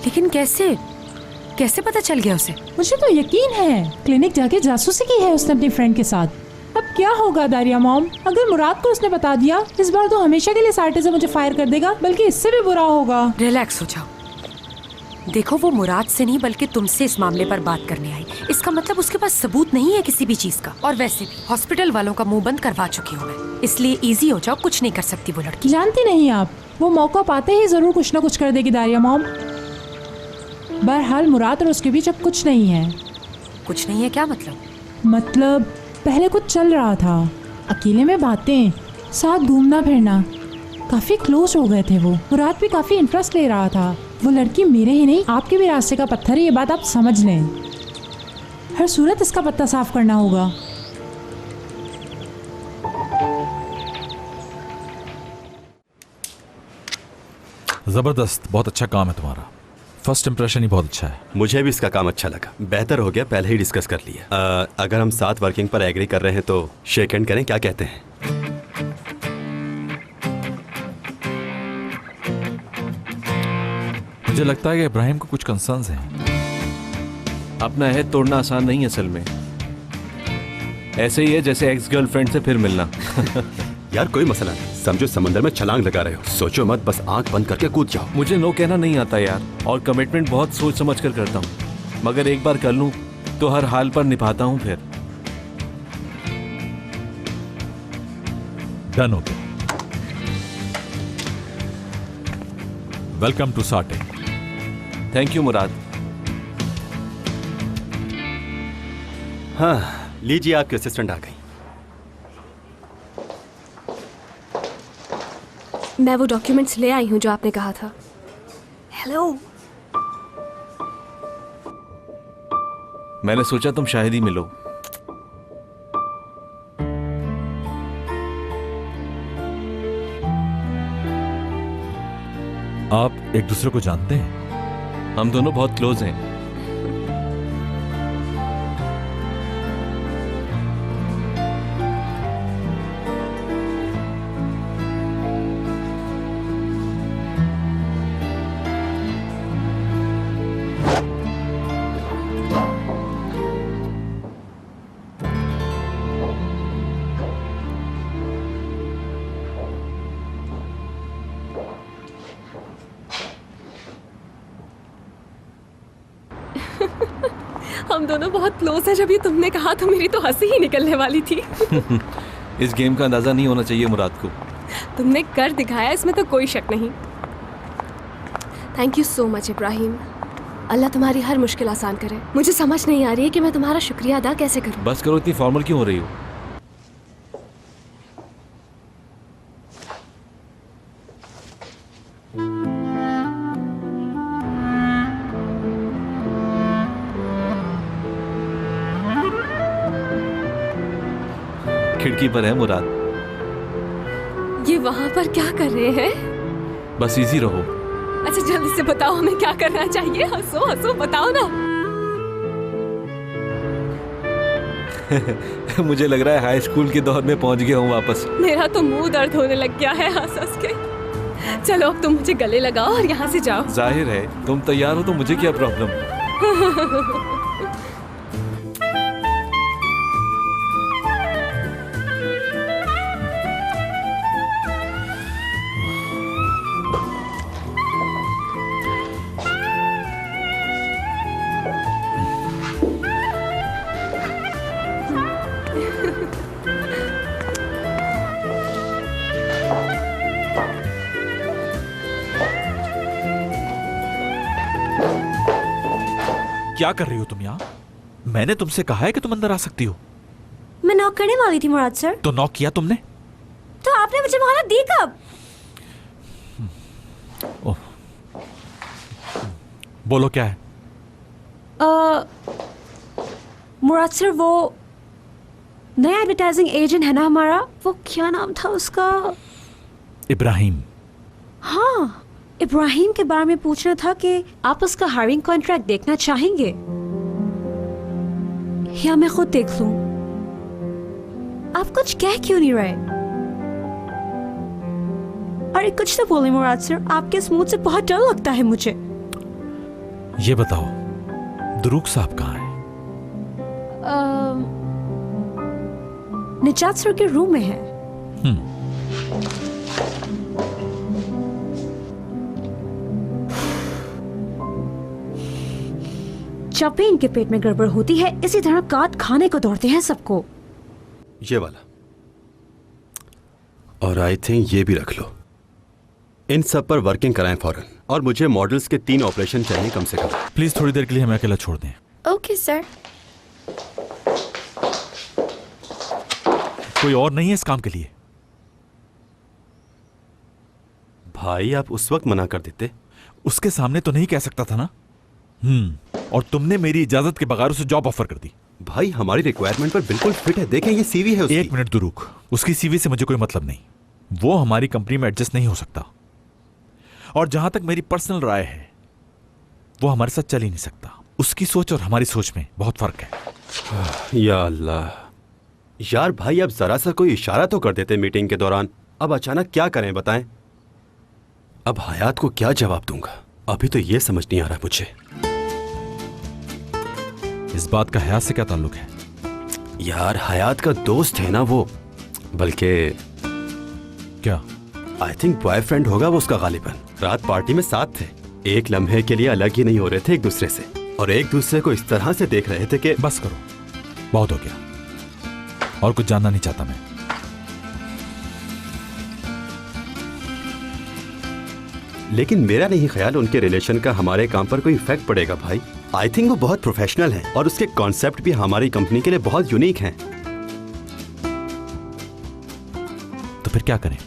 लेकिन कैसे कैसे पता चल गया उसे? मुझे तो यकीन है क्लिनिक जाके जासूसी की है उसने अपनी फ्रेंड के साथ। अब क्या होगा दारिया मॉम, अगर मुराद को उसने बता दिया, इस बार तो हमेशा के लिए साइटे से मुझे फायर कर देगा, बल्कि इससे भी बुरा होगा। रिलैक्स हो जाओ। देखो वो मुराद से नहीं बल्कि तुमसे इस मामले पर बात करने आई। इसका मतलब उसके पास सबूत नहीं है किसी भी चीज का। और वैसे भी हॉस्पिटल वालों का मुंह बंद करवा चुकी हूँ मैं, इसलिए इजी हो जाओ, कुछ नहीं कर सकती वो लड़की। जानती नहीं आप, वो मौका पाते ही जरूर कुछ ना कुछ कर देगी दारिया मॉम। बहरहाल मुराद और उसके बीच अब कुछ नहीं है। कुछ नहीं है क्या मतलब? मतलब पहले कुछ चल रहा था, अकेले में बातें, साथ घूमना फिरना, काफी क्लोज हो गए थे वो। मुराद भी काफी इंटरेस्ट ले रहा था। वो लड़की मेरे ही नहीं आपके भी रास्ते का पत्थर है, ये बात आप समझ लें। हर सूरत इसका पत्ता साफ करना होगा। जबरदस्त, बहुत अच्छा काम है तुम्हारा। फर्स्ट इंप्रेशन ही बहुत अच्छा है। मुझे भी इसका काम अच्छा लगा। बेहतर हो गया पहले ही डिस्कस कर लिया। अगर हम साथ वर्किंग पर एग्री कर रहे हैं तो शेक हैंड करें, क्या कहते हैं? मुझे लगता है कि इब्राहिम को कुछ कंसर्न्स हैं। अपना अहद तोड़ना आसान नहीं है असल में। ऐसे ही है जैसे एक्स गर्लफ्रेंड से फिर मिलना। यार कोई मसला नहीं, समझो समंदर में छलांग लगा रहे हो, सोचो मत, बस आंख बंद करके कूद जाओ। मुझे नो कहना नहीं आता यार, और कमिटमेंट बहुत सोच समझ कर करता हूँ, मगर एक बार कर लूँ तो हर हाल पर निभाता हूँ। फिर डन हो गया। वेलकम टू साटे। थैंक यू मुराद। हाँ लीजिए, आपकी असिस्टेंट आ गई। मैं वो डॉक्यूमेंट्स ले आई हूँ जो आपने कहा था। हेलो। मैंने सोचा तुम शायद ही मिलो। आप एक दूसरे को जानते हैं? हम दोनों बहुत क्लोज हैं। हम दोनों बहुत क्लोज हैं। जब ये तुमने कहा तो मेरी तो हंसी ही निकलने वाली थी। इस गेम का अंदाजा नहीं होना चाहिए मुराद को। तुमने कर दिखाया, इसमें तो कोई शक नहीं। Thank you so much Ibrahim. Allah तुम्हारी हर मुश्किल आसान करे। मुझे समझ नहीं आ रही है कि मैं तुम्हारा शुक्रिया अदा कैसे करूं। बस करो, इतनी फॉर्मल क्यों हो रही हो? खिड़की पर है मुराद। ये वहां पर क्या कर रहे हैं? बस इजी रहो। अच्छा जल्दी से बताओ हमें क्या करना चाहिए। हंसो हंसो, बताओ ना। मुझे लग रहा है हाई स्कूल के दौर में पहुंच गया हूँ वापस। मेरा तो मुंह दर्द होने लग गया है हंस हंस के। चलो अब तुम मुझे गले लगाओ और यहाँ से जाओ। जाहिर है तुम तैयार हो तो मुझे क्या प्रॉब्लम। क्या कर रही हो तुम यहाँ? मैंने तुमसे कहा है कि तुम अंदर आ सकती हो। मैं नॉक करने वाली थी मुराद सर। तो नॉक किया तुमने? तो आपने मुझे मोहलत दी कब? ओह, बोलो क्या है? मुराद सर वो नया एडवर्टाइजिंग एजेंट है ना हमारा, वो क्या नाम था उसका? इब्राहिम। हाँ इब्राहिम के बारे में पूछना था कि आप उसका हायरिंग कॉन्ट्रैक्ट देखना चाहेंगे या मैं खुद देख लूं? आप कुछ कह क्यों नहीं रहे? अरे कुछ तो बोले मुराद सर, आपके इस मूड से बहुत डर लगता है मुझे। ये बताओ, दुरूक साहब कहाँ है? निजात सर के रूम में है। जब भी इनके पेट में गड़बड़ होती है इसी तरह काट खाने को दौड़ते हैं सबको। ये वाला, और आई थिंक ये भी रख लो। इन सब पर वर्किंग कराएं फौरन, और मुझे मॉडल्स के 3 ऑपरेशन चाहिए कम से कम। प्लीज थोड़ी देर के लिए हमें अकेला छोड़ दें। Okay sir. कोई और नहीं है इस काम के लिए? भाई आप उस वक्त मना कर देते। उसके सामने तो नहीं कह सकता था ना। और तुमने मेरी इजाजत के बगैर उसे जॉब ऑफर कर दी। भाई हमारी रिक्वायरमेंट पर बिल्कुल फिट है, देखें ये सीवी है उसकी। 1 मिनट दुरूक, उसकी सीवी से मुझे कोई मतलब नहीं। वो हमारी कंपनी में एडजस्ट नहीं हो सकता, और जहां तक मेरी पर्सनल राय है वो हमारे साथ चल ही नहीं सकता। उसकी सोच और हमारी सोच में बहुत फर्क है। या अल्लाह यार, भाई अब जरा सा कोई इशारा तो कर देते मीटिंग के दौरान। अब अचानक क्या करें बताएं? अब हयात को क्या जवाब दूंगा, अभी तो ये समझ नहीं आ रहा मुझे। इस बात का हयात से क्या ताल्लुक है? यार हयात का दोस्त है ना वो, बल्कि क्या? आई थिंक बॉयफ्रेंड होगा वो उसका गालिबन। रात पार्टी में साथ थे, एक लम्हे के लिए अलग ही नहीं हो रहे थे एक दूसरे से, और एक दूसरे को इस तरह से देख रहे थे कि बस करो, बहुत हो गया, और कुछ जानना नहीं चाहता मैं। लेकिन मेरा नहीं ख्याल उनके रिलेशन का हमारे काम पर कोई इफेक्ट पड़ेगा भाई। आई थिंक वो बहुत प्रोफेशनल हैं, और उसके कॉन्सेप्ट भी हमारी कंपनी के लिए बहुत यूनिक हैं। तो फिर क्या करें?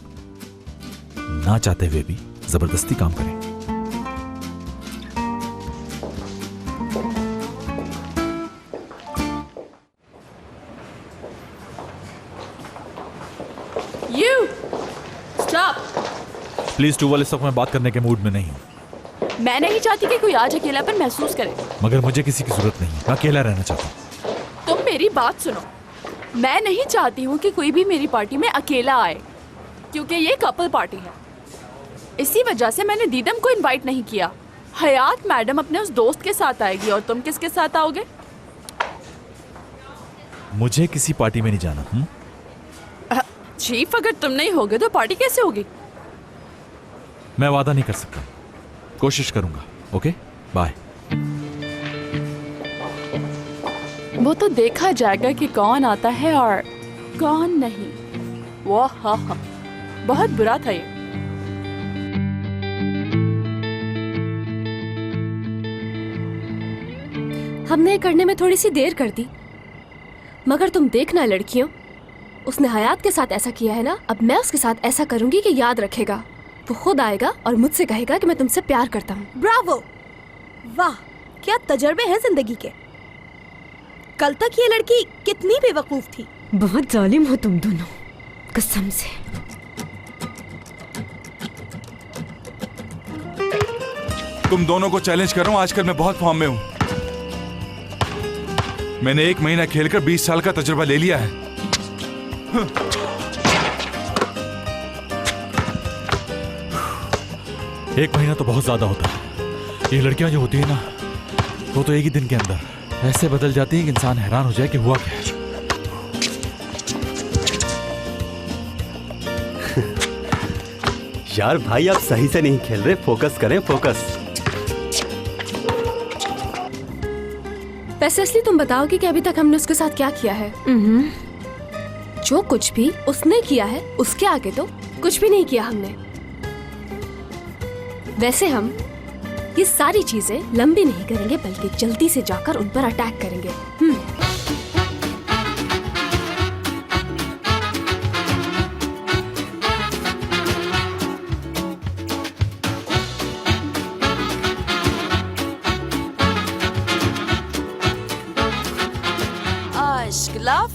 ना चाहते हुए भी जबरदस्ती काम करें? You stop. प्लीज टूवल, इस वक्त मैं बात करने के मूड में नहीं हूं। मैं नहीं चाहती कि कोई आज अकेलापन महसूस करे। मगर मुझे किसी की जरूरत नहीं है, मैं अकेला रहना चाहता हूं। तुम मेरी बात सुनो, मैं नहीं चाहती हूँ कि कोई भी मेरी पार्टी में अकेला आए, क्योंकि ये कपल पार्टी है। इसी वजह से मैंने दीदम को इनवाइट नहीं किया। हयात मैडम अपने उस दोस्त के साथ आएगी, और तुम किसके साथ आओगे? मुझे किसी पार्टी में नहीं जाना। चीफ, अगर तुम नहीं होगे तो पार्टी कैसे होगी? मैं वादा नहीं कर सकता, कोशिश करूंगा। Okay, bye. वो तो देखा जाएगा कि कौन आता है और कौन नहीं। वो हाँ, बहुत बुरा था ये। हमने करने में थोड़ी सी देर कर दी, मगर तुम देखना लड़कियों, उसने हयात के साथ ऐसा किया है ना, अब मैं उसके साथ ऐसा करूंगी कि याद रखेगा। वो खुद आएगा और मुझसे कहेगा कि मैं तुमसे प्यार करता हूँ। ब्रावो, वाह क्या तजर्बे हैं जिंदगी के। कल तक ये लड़की कितनी बेवकूफ थी। बहुत जालिम हो तुम दोनों, कसम से। तुम दोनों को चैलेंज कर रहा हूं, आजकल मैं बहुत फॉर्म में हूं। मैंने 1 महीना खेलकर 20 साल का तजुर्बा ले लिया है। 1 महीना तो बहुत ज्यादा होता है। ये लड़कियां जो होती है ना, वो तो एक ही दिन के अंदर ऐसे बदल जाती है कि इंसान हैरान हो जाए कि हुआ क्या है। यार भाई आप सही से नहीं खेल रहे, फोकस करें, फोकस। वैसे असली तुम बताओगे कि अभी तक हमने उसके साथ क्या किया है? जो कुछ भी उसने किया है उसके आगे तो कुछ भी नहीं किया हमने। वैसे हम ये सारी चीजें लंबी नहीं करेंगे, बल्कि जल्दी से जाकर उन पर अटैक करेंगे। Aşk, laf